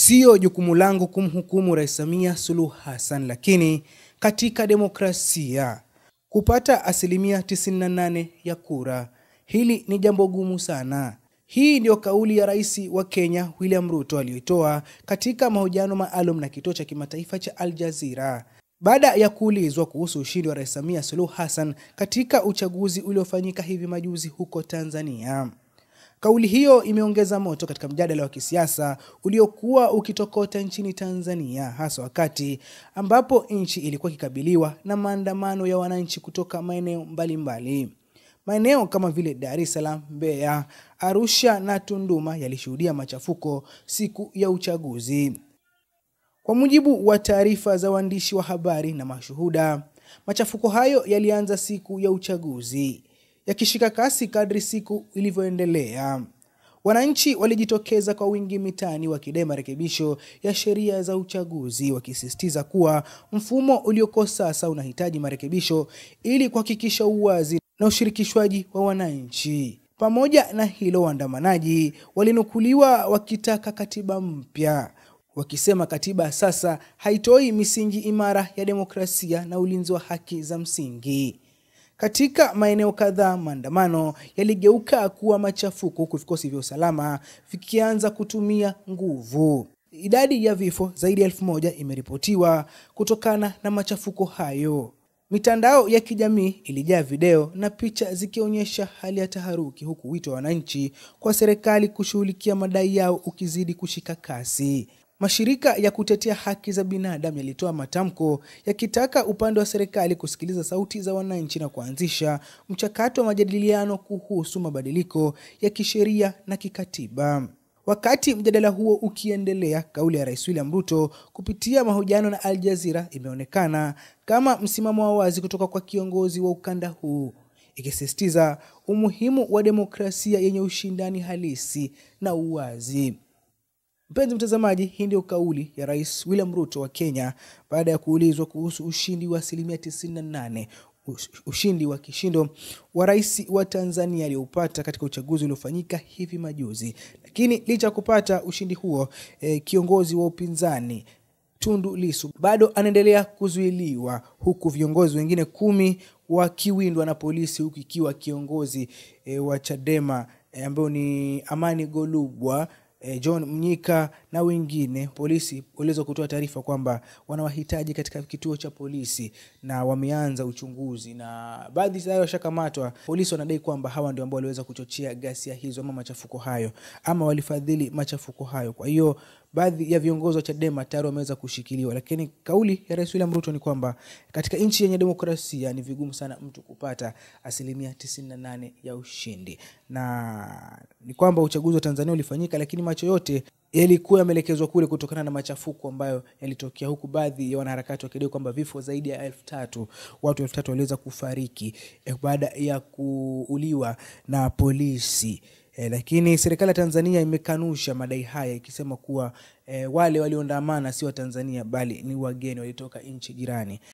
Sio jukumu langu kumhukumu Rais Samia Suluhu Hassan, lakini katika demokrasia kupata 98% ya kura, hili ni jambo gumu sana. Hii ndio kauli ya Rais wa Kenya William Ruto aliyoitoa katika mahojiano maalum na kituo cha kimataifa cha Al Jazeera baada ya kuulizwa kuhusu ushindi wa Rais Samia Suluhu Hassan katika uchaguzi uliofanyika hivi majuzi huko Tanzania. Kauli hiyo imeongeza moto katika mjadala wa kisiasa uliokuwa ukitokota nchini Tanzania, hasa wakati ambapo nchi ilikuwa ikikabiliwa na maandamano ya wananchi kutoka maeneo mbalimbali. Maeneo kama vile Dar es Salaam, Mbeya, Arusha na Tunduma yalishuhudia machafuko siku ya uchaguzi. Kwa mujibu wa taarifa za waandishi wa habari na mashuhuda, machafuko hayo yalianza siku ya uchaguzi, yakishika kasi kadri siku ilivyoendelea. Wananchi walijitokeza kwa wingi mitaani wakidai marekebisho ya sheria za uchaguzi, wakisisitiza kuwa mfumo ulioko sasa unahitaji marekebisho ili kuhakikisha uwazi na ushirikishwaji wa wananchi. Pamoja na hilo, waandamanaji walinukuliwa wakitaka katiba mpya, wakisema katiba sasa haitoi misingi imara ya demokrasia na ulinzi wa haki za msingi. Katika maeneo kadhaa, maandamano yaligeuka kuwa machafuko, huku vikosi vya usalama vikianza kutumia nguvu. Idadi ya vifo zaidi ya 1000 imeripotiwa kutokana na machafuko hayo. Mitandao ya kijamii ilijaa video na picha zikionyesha hali ya taharuki, huku wito wa wananchi kwa serikali kushughulikia madai yao ukizidi kushika kasi. Mashirika ya kutetea haki za binadamu yalitoa matamko yakitaka upande wa serikali kusikiliza sauti za wananchi na kuanzisha mchakato wa majadiliano kuhusu mabadiliko ya kisheria na kikatiba. Wakati mjadala huo ukiendelea, kauli ya Rais William Ruto kupitia mahojiano na Al Jazeera imeonekana kama msimamo wa wazi kutoka kwa kiongozi wa ukanda huu, ikisisitiza umuhimu wa demokrasia yenye ushindani halisi na uwazi. Mpenzi mtazamaji, hii ndio kauli ya Rais William Ruto wa Kenya baada ya kuulizwa kuhusu ushindi wa 98%, ushindi wa kishindo wa Rais wa Tanzania aliyopata katika uchaguzi uliofanyika hivi majuzi. Lakini licha kupata ushindi huo, kiongozi wa upinzani Tundu Lissu bado anaendelea kuzuiliwa, huku viongozi wengine 10 wakiwindwa na polisi, huku ikiwa kiongozi wa Chadema ambao ni Amani Golugwa, John Mnyika na wengine. Polisi waliweza kutoa taarifa kwamba wanawahitaji katika kituo cha polisi na wameanza uchunguzi, na baadhi yao washakamatwa. Polisi wanadai kwamba hawa ndio ambao waliweza kuchochea ghasia hizo ama machafuko hayo, ama walifadhili machafuko hayo. Kwa hiyo baadhi ya viongozi wa Chadema tayari wameweza kushikiliwa. Lakini kauli ya Rais William Ruto ni kwamba katika nchi yenye demokrasia ni vigumu sana mtu kupata 98% ya ushindi, na ni kwamba uchaguzi wa Tanzania ulifanyika, lakini macho yote yalikuwa yameelekezwa kule kutokana na machafuko ambayo yalitokea, huku baadhi ya wanaharakati wakidai kwamba vifo zaidi ya 3000, watu 3000 waliweza kufariki baada ya kuuliwa na polisi. Lakini serikali ya Tanzania imekanusha madai haya, ikisema kuwa wale walioandamana si wa Tanzania bali ni wageni walitoka nchi jirani.